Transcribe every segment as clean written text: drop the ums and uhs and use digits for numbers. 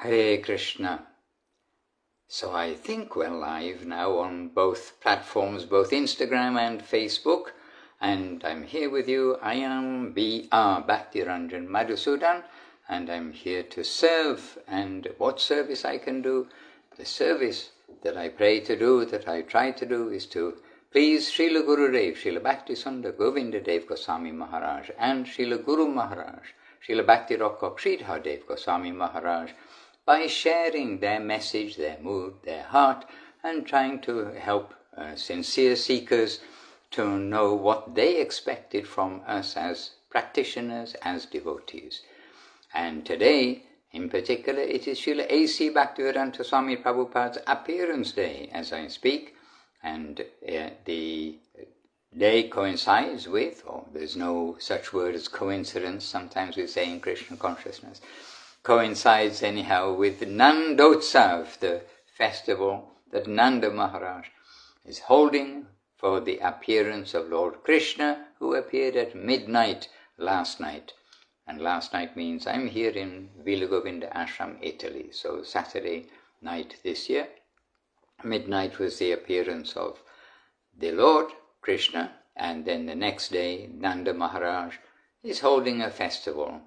Hare Krishna. So I think we're live now on both platforms, both Instagram and Facebook. And I'm here with you. I am B.R. Bhaktiranjan Madhusudan, and I'm here to serve. And what service I can do? The service that I pray to do, that I try to do, is to please Srila Gurudev, Srila Bhakti Sundar Govinda Dev Goswami Maharaj, and Srila Guru Maharaj, Srila Bhakti Rock Sridhar Dev Goswami Maharaj, by sharing their message, their mood, their heart, and trying to help sincere seekers to know what they expected from us as practitioners, as devotees. And today, in particular, it is Srila A.C. Bhaktivedanta Swami Prabhupada's appearance day as I speak, and the day coincides with, or there's no such word as coincidence, sometimes we say in Krishna consciousness, coincides anyhow with Nandotsav, the festival that Nanda Maharaj is holding for the appearance of Lord Krishna, who appeared at midnight last night. And last night means I'm here in Vilagovinda Ashram, Italy. So Saturday night this year, midnight was the appearance of the Lord Krishna, and then the next day Nanda Maharaj is holding a festival.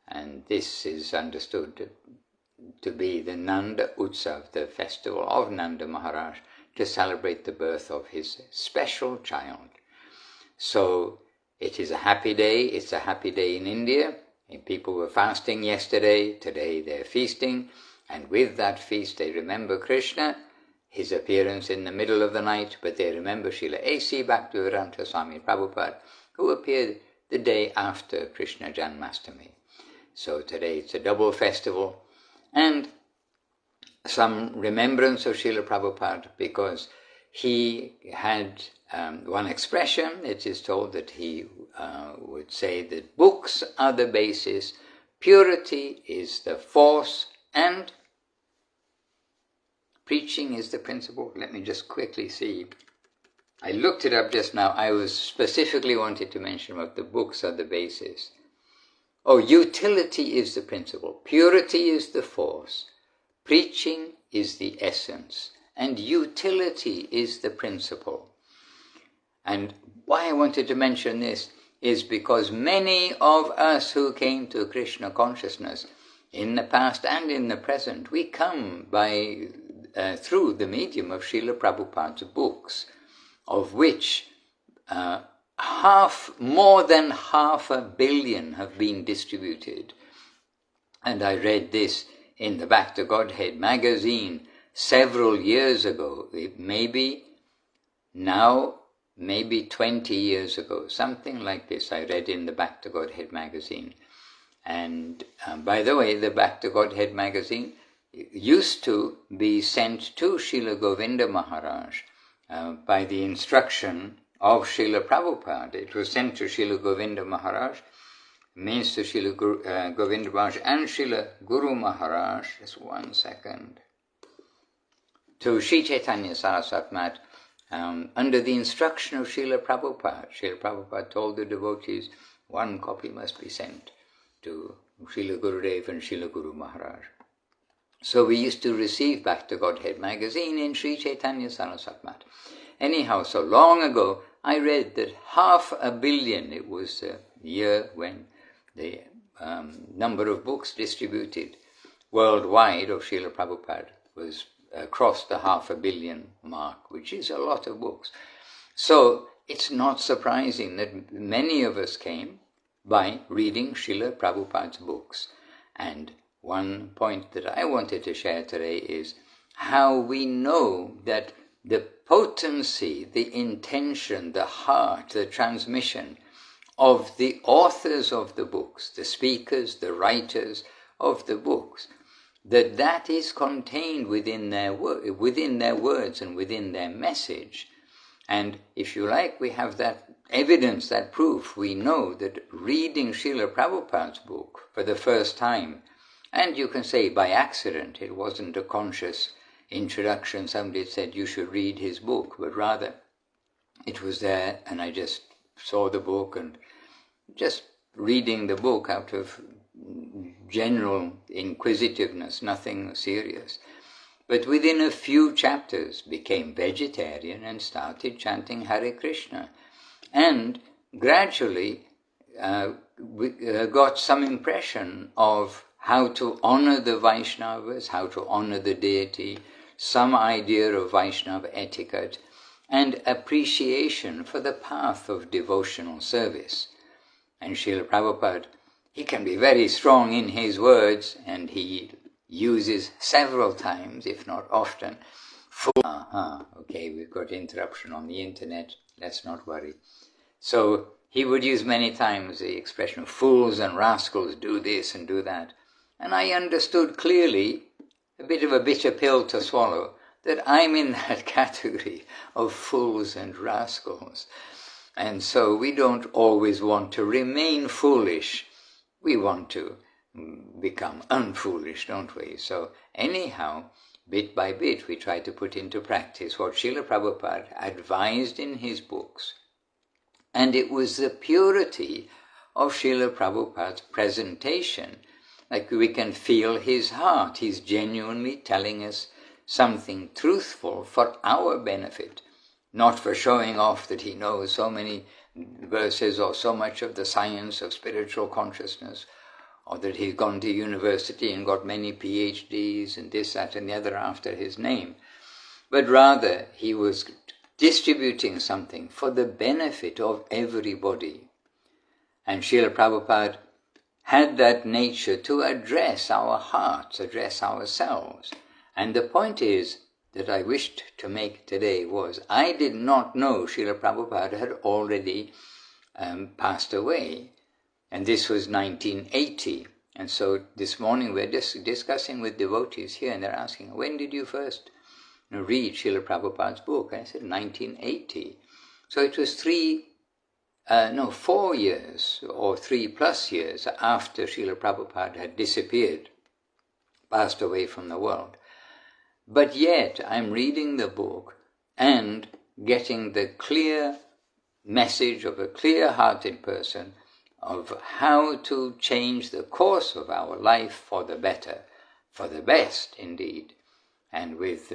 And this is understood to be the Nanda Utsav, the festival of Nanda Maharaj, to celebrate the birth of his special child. So it is a happy day. It's a happy day in India. And people were fasting yesterday. Today they're feasting. And with that feast they remember Krishna, his appearance in the middle of the night, but they remember Srila A.C. Bhaktivedanta Swami Prabhupada, who appeared the day after Krishna Janmashtami. So today it's a double festival, and some remembrance of Srila Prabhupada, because he had one expression. It is told that he would say that books are the basis, purity is the force, and preaching is the principle. Let me just quickly see. I looked it up just now. I was specifically wanted to mention what the books are the basis. Oh, utility is the principle, purity is the force, preaching is the essence, and utility is the principle. And why I wanted to mention this is because many of us who came to Krishna consciousness in the past and in the present, we come by through the medium of Srila Prabhupada's books, of which more than 500 million have been distributed. And I read this in the Back to Godhead magazine several years ago, maybe 20 years ago, something like this I read in the Back to Godhead magazine. And by the way, the Back to Godhead magazine used to be sent to Srila Govinda Maharaj by the instruction of Srila Prabhupada. It was sent to Srila Govinda Maharaj, means to Srila Govinda Maharaj and Srila Guru Maharaj, just one second, to Sri Chaitanya Saraswati Mat, under the instruction of Srila Prabhupada. Srila Prabhupada told the devotees one copy must be sent to Srila Gurudev and Srila Guru Maharaj. So we used to receive Back to Godhead magazine in Sri Chaitanya Saraswati Mat. Anyhow, so long ago, I read that 500 million, it was the year when the number of books distributed worldwide of Srila Prabhupada was crossed the 500 million mark, which is a lot of books. So it's not surprising that many of us came by reading Srila Prabhupada's books. And one point that I wanted to share today is how we know that the potency, the intention, the heart, the transmission of the authors of the books, the speakers, the writers of the books, that is contained within their words and within their message. And if you like, we have that evidence, that proof. We know that reading Srila Prabhupada's book for the first time, and you can say by accident, it wasn't a conscious introduction, somebody said you should read his book, but rather it was there and I just saw the book, and just reading the book out of general inquisitiveness, nothing serious. But within a few chapters became vegetarian and started chanting Hare Krishna. And gradually we got some impression of how to honor the Vaishnavas, how to honor the deity, some idea of Vaishnava etiquette, and appreciation for the path of devotional service. And Srila Prabhupada, he can be very strong in his words, and he uses several times, if not often, okay, we've got interruption on the internet, let's not worry. So he would use many times the expression, fools and rascals do this and do that. And I understood clearly, a bit of a bitter pill to swallow, that I'm in that category of fools and rascals. And so we don't always want to remain foolish. We want to become unfoolish, don't we? So anyhow, bit by bit, we try to put into practice what Srila Prabhupada advised in his books. And it was the purity of Srila Prabhupada's presentation. Like we can feel his heart. He's genuinely telling us something truthful for our benefit, not for showing off that he knows so many verses or so much of the science of spiritual consciousness, or that he's gone to university and got many PhDs and this, that and the other after his name. But rather, he was distributing something for the benefit of everybody. And Srila Prabhupada had that nature to address our hearts, address ourselves. And the point is that I wished to make today was, I did not know Srila Prabhupada had already passed away. And this was 1980. And so this morning we're discussing with devotees here, and they're asking, when did you first read Srila Prabhupada's book? And I said, 1980. So it was 4 years or 3+ years after Srila Prabhupada had disappeared, passed away from the world. But yet I'm reading the book and getting the clear message of a clear-hearted person of how to change the course of our life for the better, for the best indeed. And with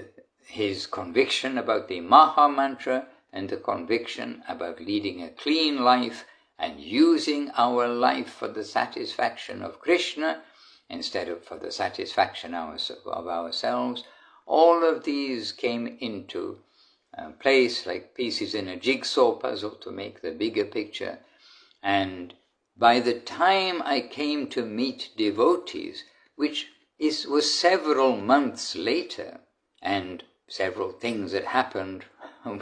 his conviction about the Maha Mantra and the conviction about leading a clean life and using our life for the satisfaction of Krishna instead of for the satisfaction of ourselves, all of these came into place like pieces in a jigsaw puzzle to make the bigger picture. And by the time I came to meet devotees, which was several months later, and several things that happened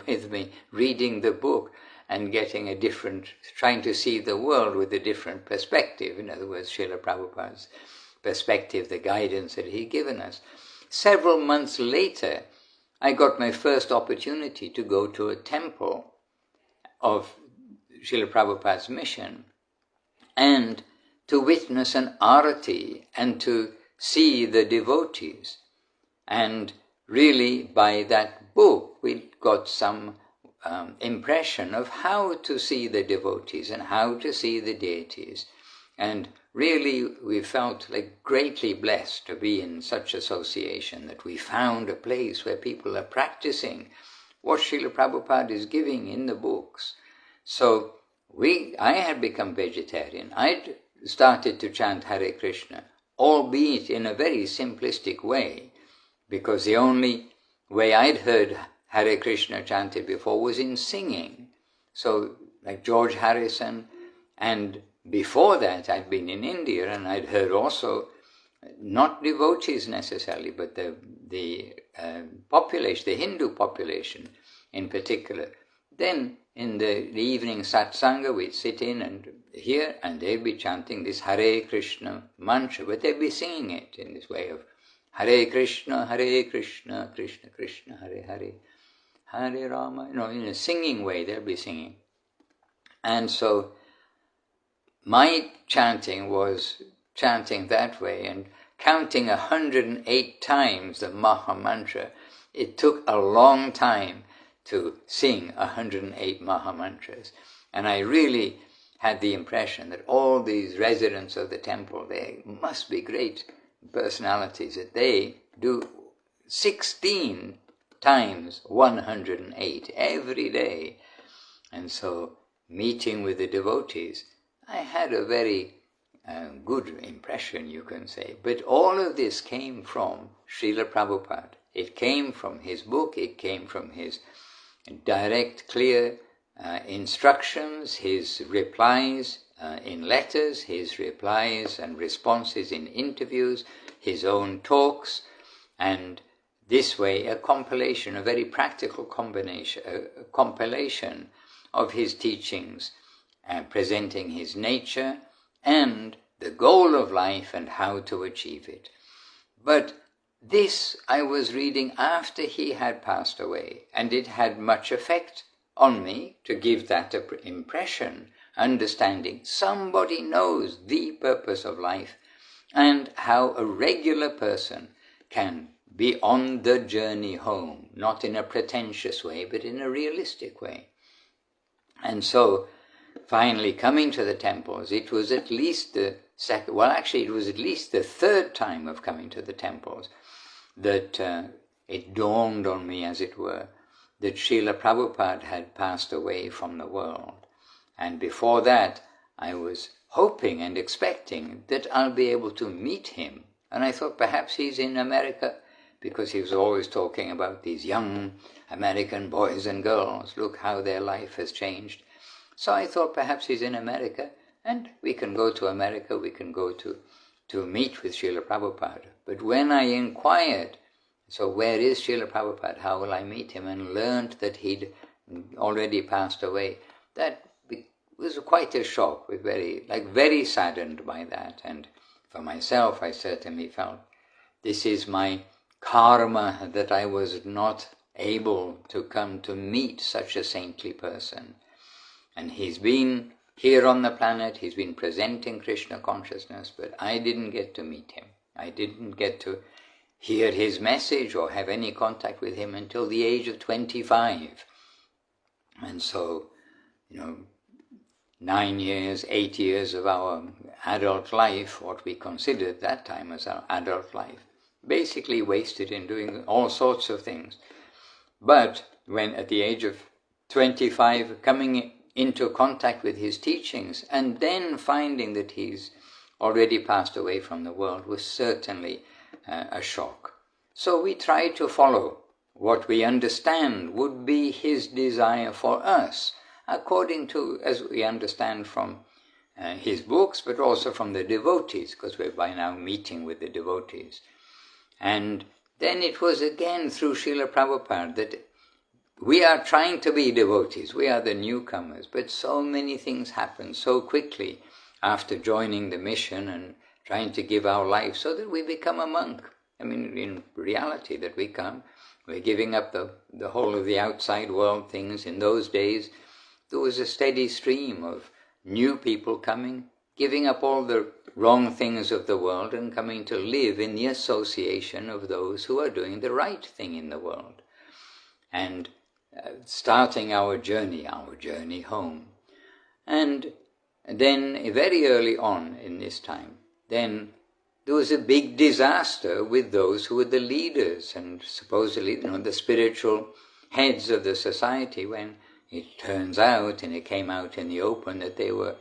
with me reading the book and getting trying to see the world with a different perspective. In other words, Srila Prabhupada's perspective, the guidance that he'd given us. Several months later, I got my first opportunity to go to a temple of Srila Prabhupada's mission and to witness an arati and to see the devotees. And really, by that book, we got some impression of how to see the devotees and how to see the deities. And really, we felt like greatly blessed to be in such association, that we found a place where people are practicing what Srila Prabhupada is giving in the books. So I had become vegetarian. I'd started to chant Hare Krishna, albeit in a very simplistic way, because the only way I'd heard Hare Krishna chanted before was in singing. So, like George Harrison, and before that I'd been in India, and I'd heard also, not devotees necessarily, but the population, the Hindu population in particular. Then in the evening satsanga, we'd sit in and hear, and they'd be chanting this Hare Krishna mantra, but they'd be singing it in this way of Hare Krishna, Krishna Krishna, Hare Hare, Hare Rama. In a singing way, they'll be singing. And so my chanting was chanting that way, and counting 108 times the Maha Mantra. It took a long time to sing 108 Maha Mantras. And I really had the impression that all these residents of the temple, they must be great personalities, that they do 16 times 108 every day. And so, meeting with the devotees, I had a very good impression, you can say. But all of this came from Srila Prabhupada. It came from his book, it came from his direct, clear instructions, his replies in letters, his replies and responses in interviews, his own talks, and this way a compilation, a very practical compilation of his teachings, presenting his nature and the goal of life and how to achieve it. But this I was reading after he had passed away, and it had much effect on me to give that impression, understanding somebody knows the purpose of life and how a regular person can be on the journey home, not in a pretentious way, but in a realistic way. And so, finally coming to the temples, it was at least the second, well actually it was at least the third time of coming to the temples that it dawned on me, as it were, that Srila Prabhupada had passed away from the world. And before that, I was hoping and expecting that I'll be able to meet him. And I thought perhaps he's in America, because he was always talking about these young American boys and girls. Look how their life has changed. So I thought perhaps he's in America, and we can go to America, we can go to meet with Srila Prabhupada. But when I inquired, so where is Srila Prabhupada, how will I meet him, and learned that he'd already passed away, that was quite a shock, very saddened by that. And for myself, I certainly felt this is my karma, that I was not able to come to meet such a saintly person. And he's been here on the planet, he's been presenting Krishna consciousness, but I didn't get to meet him. I didn't get to hear his message or have any contact with him until the age of 25. And so, 9 years, 8 years of our adult life, what we considered that time as our adult life, basically wasted in doing all sorts of things. But when at the age of 25, coming into contact with his teachings and then finding that he's already passed away from the world was certainly a shock. So we try to follow what we understand would be his desire for us, according to, as we understand from his books, but also from the devotees, because we're by now meeting with the devotees. And then it was again through Srila Prabhupada that we are trying to be devotees, we are the newcomers, but so many things happen so quickly after joining the mission and trying to give our life so that we become a monk. I mean, in reality, that we're giving up the whole of the outside world things. In those days, there was a steady stream of new people coming, giving up all the wrong things of the world and coming to live in the association of those who are doing the right thing in the world. And starting our journey home. And then very early on in this time, then there was a big disaster with those who were the leaders and supposedly the spiritual heads of the society, when it turns out, and it came out in the open, that they were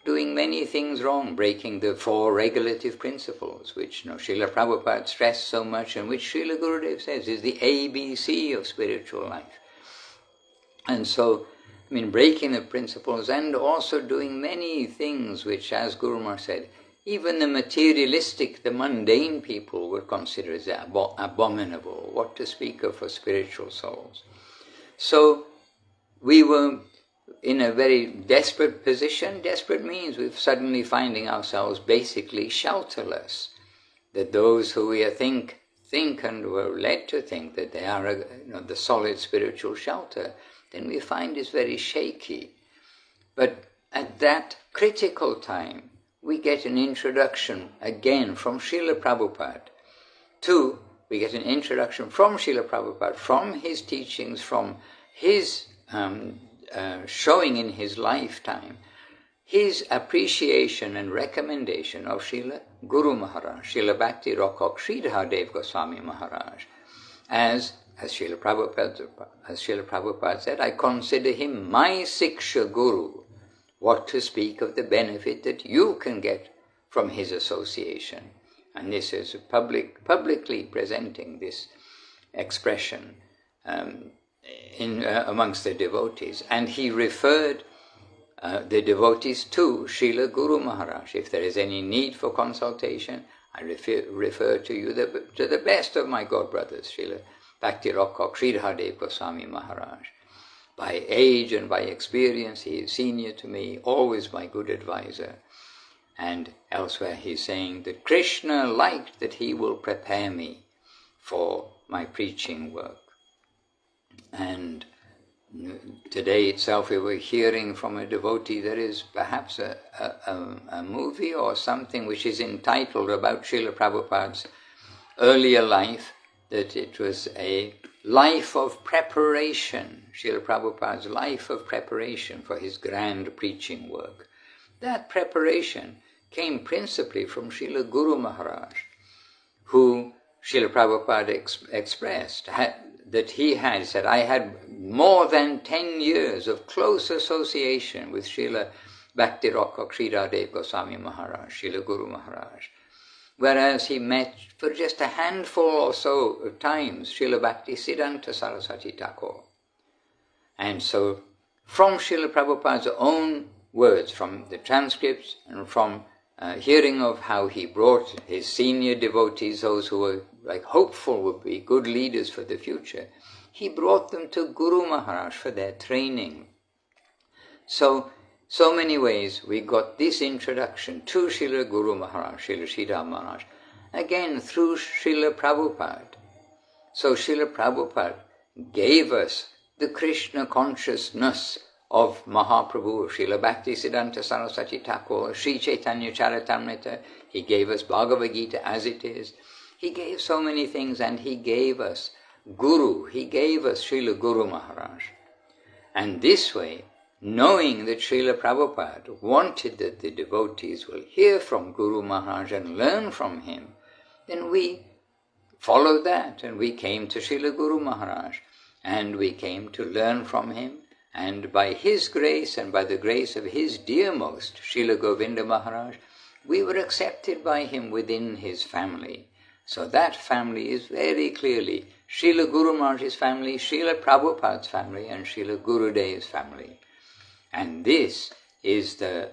doing many things wrong, breaking the 4 regulative principles, which Srila Prabhupada stressed so much, and which Srila Gurudev says is the ABC of spiritual life. And so, breaking the principles and also doing many things which, as Guru Maharaj said, even the materialistic, the mundane people would consider as abominable, what to speak of for spiritual souls. So we were in a very desperate position. Desperate means we're suddenly finding ourselves basically shelterless, that those who we think and were led to think that they are the solid spiritual shelter, then we find is very shaky. But at that critical time, we get an introduction again from Srila Prabhupada we get an introduction from Srila Prabhupada, from his teachings, from his showing in his lifetime, his appreciation and recommendation of Srila Guru Maharaj, Srila Bhakti Rockok Sridhar Dev Goswami Maharaj, as Srila Prabhupada said, I consider him my Siksha Guru. What to speak of the benefit that you can get from his association. And this is publicly presenting this expression amongst the devotees. And he referred the devotees to Srila Guru Maharaj. If there is any need for consultation, I refer to you to the best of my god brothers, Srila Bhakti Rockok Sridhar Dev Goswami Maharaj. By age and by experience, he is senior to me, always my good advisor. And elsewhere he's saying that Krishna liked that he will prepare me for my preaching work. And today itself we were hearing from a devotee there is perhaps a movie or something which is entitled about Srila Prabhupada's earlier life, that it was a life of preparation, Srila Prabhupada's life of preparation for his grand preaching work. That preparation came principally from Srila Guru Maharaj, who Srila Prabhupada expressed that he had said, I had more than 10 years of close association with Srila Bhakti Rockok Sridhar Dev Goswami Maharaj, Srila Guru Maharaj. Whereas he met for just a handful or so of times Srila Bhaktivedanta Saraswati Thakur. And so from Srila Prabhupada's own words, from the transcripts and from hearing of how he brought his senior devotees, those who were like hopeful would be good leaders for the future, he brought them to Guru Maharaj for their training. So many ways we got this introduction to Srila Guru Maharaj, Srila Sridhar Maharaj, again through Srila Prabhupada. So Srila Prabhupada gave us the Krishna consciousness of Mahaprabhu, Srila Bhaktisiddhanta Saraswati Thakur, Sri Chaitanya Charitamrita. He gave us Bhagavad Gita as it is. He gave so many things, and he gave us Guru. He gave us Srila Guru Maharaj. And this way, knowing that Srila Prabhupada wanted that the devotees will hear from Guru Maharaj and learn from him, then we followed that, and we came to Srila Guru Maharaj, and we came to learn from him. And by his grace and by the grace of his dearmost, Srila Govinda Maharaj, we were accepted by him within his family. So that family is very clearly Srila Guru Maharaj's family, Srila Prabhupada's family, and Srila Gurudev's family. And this is the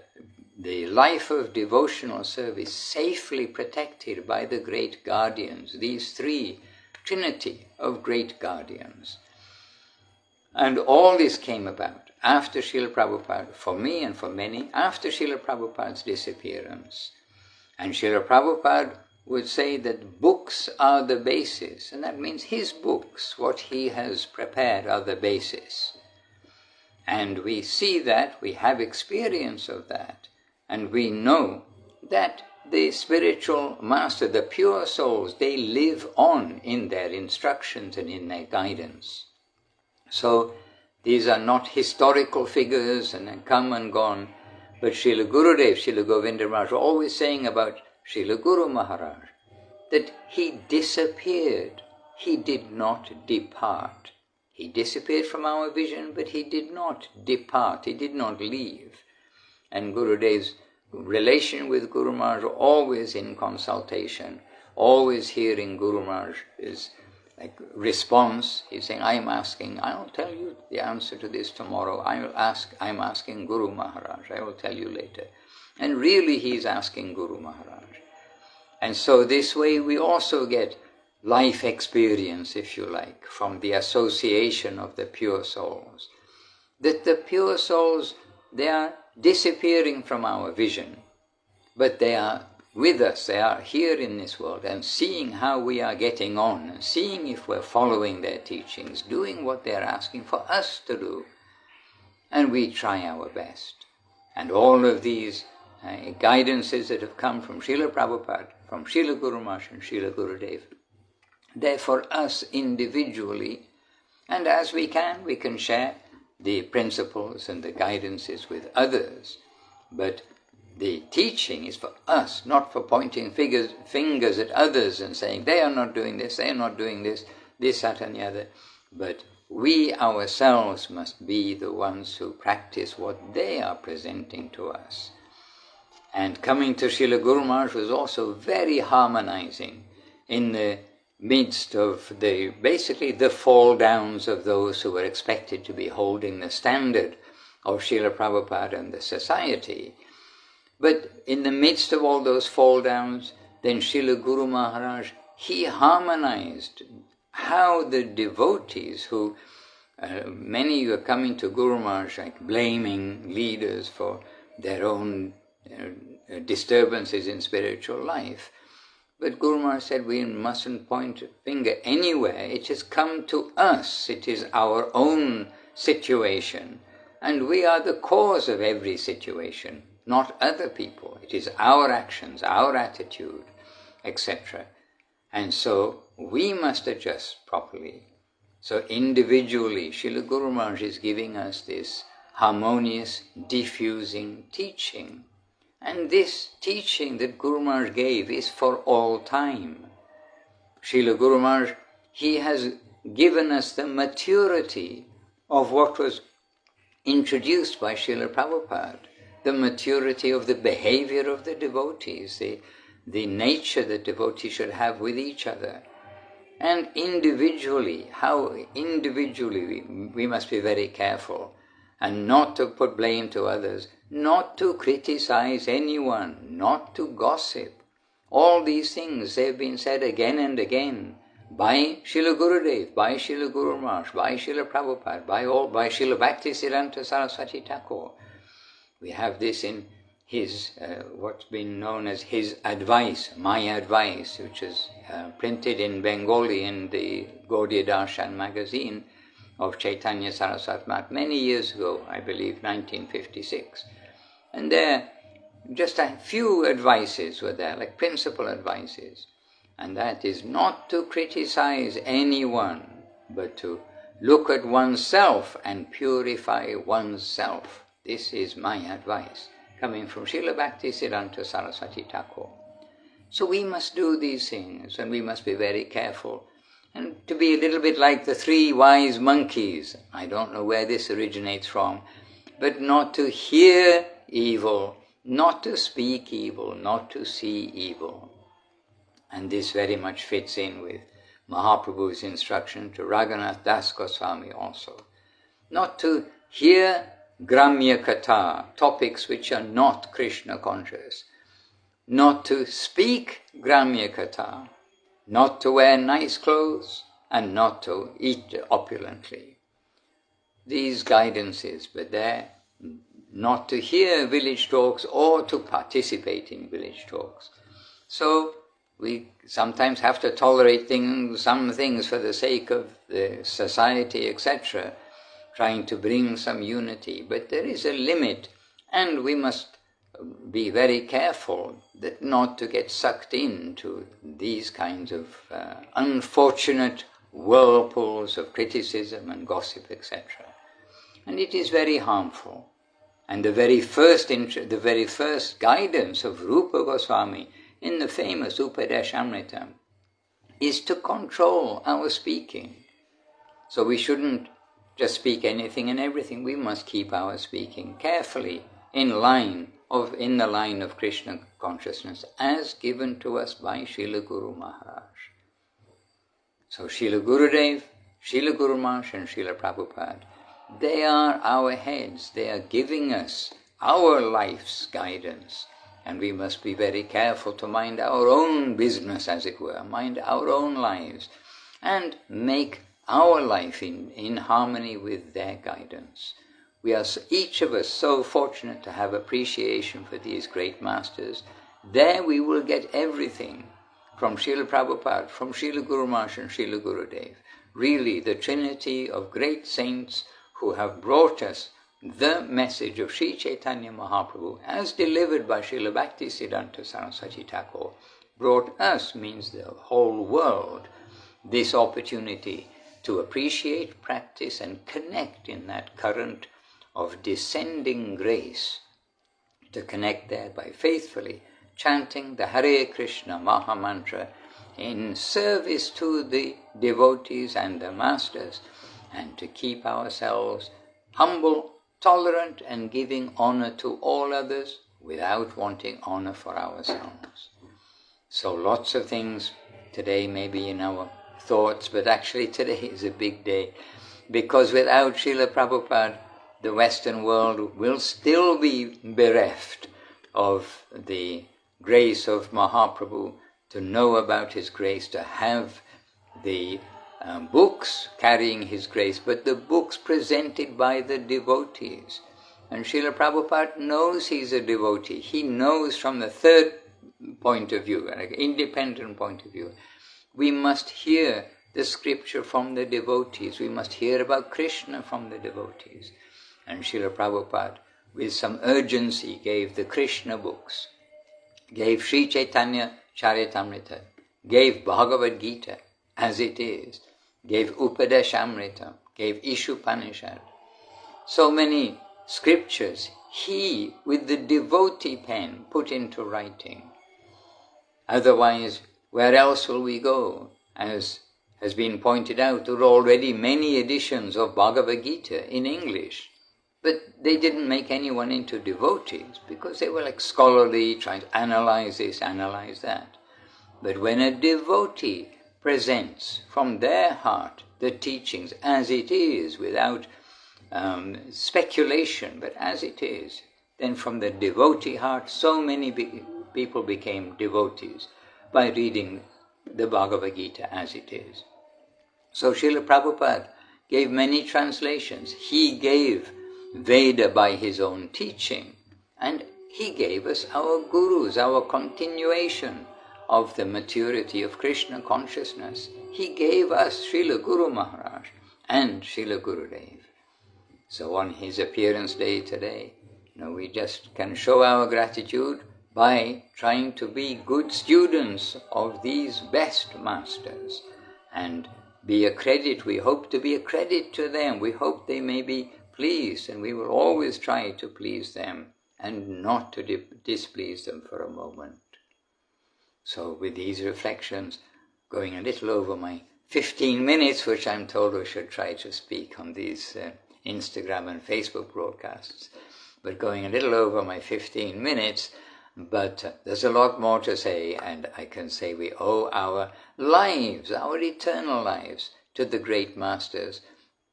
life of devotional service safely protected by the great guardians, these three trinity of great guardians. And all this came about after Srila Prabhupada, for me and for many, after Srila Prabhupada's disappearance. And Srila Prabhupada would say that books are the basis, and that means his books, what he has prepared, are the basis. And we see that, we have experience of that, and we know that the spiritual master, the pure souls, they live on in their instructions and in their guidance. So these are not historical figures and come and gone, but Srila Gurudev, Srila Govinda Maharaj were always saying about Srila Guru Maharaj that he disappeared, he did not depart. He disappeared from our vision, but he did not depart, he did not leave. And Gurudev's relation with Guru Maharaj were always in consultation, always hearing Guru Maharaj's response. He's saying, I'll tell you the answer to this tomorrow. I'm asking Guru Maharaj. I will tell you later. And really he's asking Guru Maharaj. And so this way we also get life experience, if you like, from the association of the pure souls. That the pure souls, they are disappearing from our vision, but they are with us, they are here in this world, and seeing how we are getting on, and seeing if we're following their teachings, doing what they're asking for us to do. And we try our best. And all of these guidances that have come from Srila Prabhupada, from Srila Guru Maharaj and Srila Gurudev, they're for us individually, and as we can share the principles and the guidances with others. But the teaching is for us, not for pointing fingers at others and saying, they are not doing this, they are not doing this, that and the other. But we ourselves must be the ones who practice what they are presenting to us. And coming to Srila Guru Maharaj was also very harmonizing in the midst of basically the fall downs of those who were expected to be holding the standard of Srila Prabhupada and the society. But in the midst of all those fall downs, then Srila Guru Maharaj, he harmonized how the devotees who, many were coming to Guru Maharaj like blaming leaders for their own disturbances in spiritual life. But Guru Maharaj said, we mustn't point a finger anywhere. It has come to us. It is our own situation. And we are the cause of every situation, not other people. It is our actions, our attitude, etc. And so we must adjust properly. So individually, Srila Guru Maharaj is giving us this harmonious, diffusing teaching. And this teaching that Guru Maharaj gave is for all time. Srila Guru Maharaj, he has given us the maturity of what was introduced by Srila Prabhupada, the maturity of the behavior of the devotees, the nature that devotees should have with each other. And individually, how individually we must be very careful and not to put blame to others, not to criticize anyone, not to gossip. All these things, they've been said again and again by Srila Gurudev, by Srila Guru Maharaj, by Srila Prabhupada, by Srila Bhaktivedanta Saraswati Thakur. We have this in his, what's been known as his advice, my advice, which is printed in Bengali in the Gaudiya Darshan magazine of Chaitanya Saraswati Math many years ago, I believe 1956. And there, just a few advices were there, like principal advices. And that is not to criticize anyone, but to look at oneself and purify oneself. This is my advice, coming from Srila Bhaktivedanta Saraswati Thakur. So we must do these things, and we must be very careful. And to be a little bit like the three wise monkeys, I don't know where this originates from, but not to hear evil, not to speak evil, not to see evil. And this very much fits in with Mahaprabhu's instruction to Raghunath Das Goswami also. Not to hear Gramya Katha, topics which are not Krishna conscious. Not to speak Gramya Katha. Not to wear nice clothes and not to eat opulently. These guidances were there, not to hear village talks or to participate in village talks. So we sometimes have to tolerate some things for the sake of the society, etc., trying to bring some unity. But there is a limit, and we must be very careful that not to get sucked into these kinds of unfortunate whirlpools of criticism and gossip, etc. And it is very harmful. And the very first guidance of Rupa Goswami in the famous Upadeshamrita is to control our speaking. So we shouldn't just speak anything and everything. We must keep our speaking carefully in the line of Krishna consciousness as given to us by Srila Guru Maharaj. So Srila Gurudev, Srila Guru Maharaj and Srila Prabhupada, they are our heads. They are giving us our life's guidance. And we must be very careful to mind our own business, as it were, mind our own lives, and make our life in harmony with their guidance. We are each of us so fortunate to have appreciation for these great masters. There we will get everything from Srila Prabhupada, from Srila Guru Maharaj and Srila Gurudev. Really, the trinity of great saints who have brought us the message of Sri Chaitanya Mahaprabhu as delivered by Srila Bhaktivedanta Saraswati Thakur, brought us, means the whole world, this opportunity to appreciate, practice and connect in that current of descending grace to connect there by faithfully chanting the Hare Krishna Maha Mantra in service to the devotees and the masters, and to keep ourselves humble, tolerant, and giving honor to all others without wanting honor for ourselves. So lots of things today may be in our thoughts, but actually today is a big day, because without Srila Prabhupada, the Western world will still be bereft of the grace of Mahaprabhu, to know about his grace, to have the books carrying his grace, but the books presented by the devotees. And Srila Prabhupada knows he's a devotee. He knows from the third point of view, an independent point of view. We must hear the scripture from the devotees. We must hear about Krishna from the devotees. And Srila Prabhupada, with some urgency, gave the Krishna books, gave Sri Chaitanya Charitamrita, gave Bhagavad Gita as it is, gave Upadeshamrita, gave Ishupanishad. So many scriptures he, with the devotee pen, put into writing. Otherwise, where else will we go? As has been pointed out, there are already many editions of Bhagavad Gita in English, but they didn't make anyone into devotees because they were like scholarly, trying to analyze this, analyze that. But when a devotee presents from their heart the teachings as it is, without speculation, but as it is, then from the devotee heart, so many people became devotees by reading the Bhagavad Gita as it is. So Srila Prabhupada gave many translations. He gave Veda by his own teaching, and he gave us our gurus, our continuation of the maturity of Krishna consciousness. He gave us Srila Guru Maharaj and Srila Gurudev. So on his appearance day today, we just can show our gratitude by trying to be good students of these best masters and be a credit. We hope to be a credit to them. We hope they may be pleased, and we will always try to please them and not to displease them for a moment. So with these reflections, going a little over my 15 minutes, which I'm told I should try to speak on these Instagram and Facebook broadcasts, but going a little over my 15 minutes, but there's a lot more to say, and I can say we owe our lives, our eternal lives, to the great masters,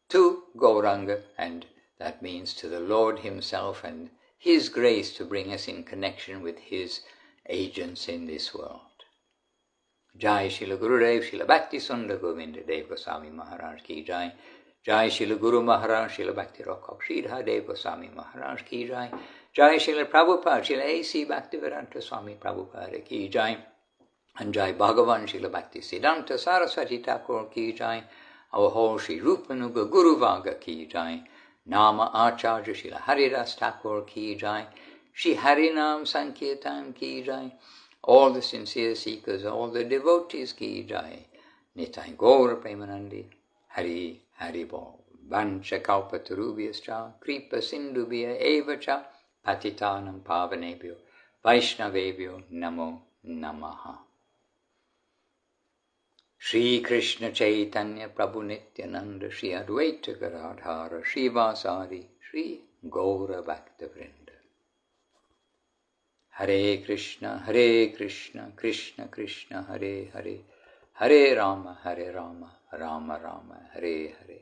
to Gauranga, and that means to the Lord himself and his grace to bring us in connection with his agents in this world. Jai Srila Gurudev, Srila Bhakti Sundar Govinda Dev Goswami Maharaj ki Jai. Jai Srila Guru Maharaj, Srila Bhakti Rakha Sridhar Dev Goswami Maharaj ki Jai. Jai Srila Prabhupada, Srila A.C. Bhaktivedanta Swami Prabhupada ki Jai. And Jai Bhagavan, Srila Bhakti Siddhanta Saraswati Thakur ki Jai. Our whole Sri Rupanuga Guru Vaga ki Jai. Nama Acharya Srila Haridas Thakur ki Jai. Shri Harinam Sankirtan ki Jai. All the sincere seekers, all the devotees ki Jai. Nitai Gaura Premanandi. Hari Hari Bol. Vancha Kalpatarubhyascha. Kripa Sindhubhya Evacha. Patitanam Pavanebhyo. Vaishnavebhyo Namo Namaha. Shri Krishna Chaitanya Prabhu Nityananda Shri Advaita Gadadhara Shri Vasari Shri Gaura Bhaktivinoda. Hare Krishna, Krishna Krishna, Hare Hare, Hare Rama, Rama Rama, Hare Hare.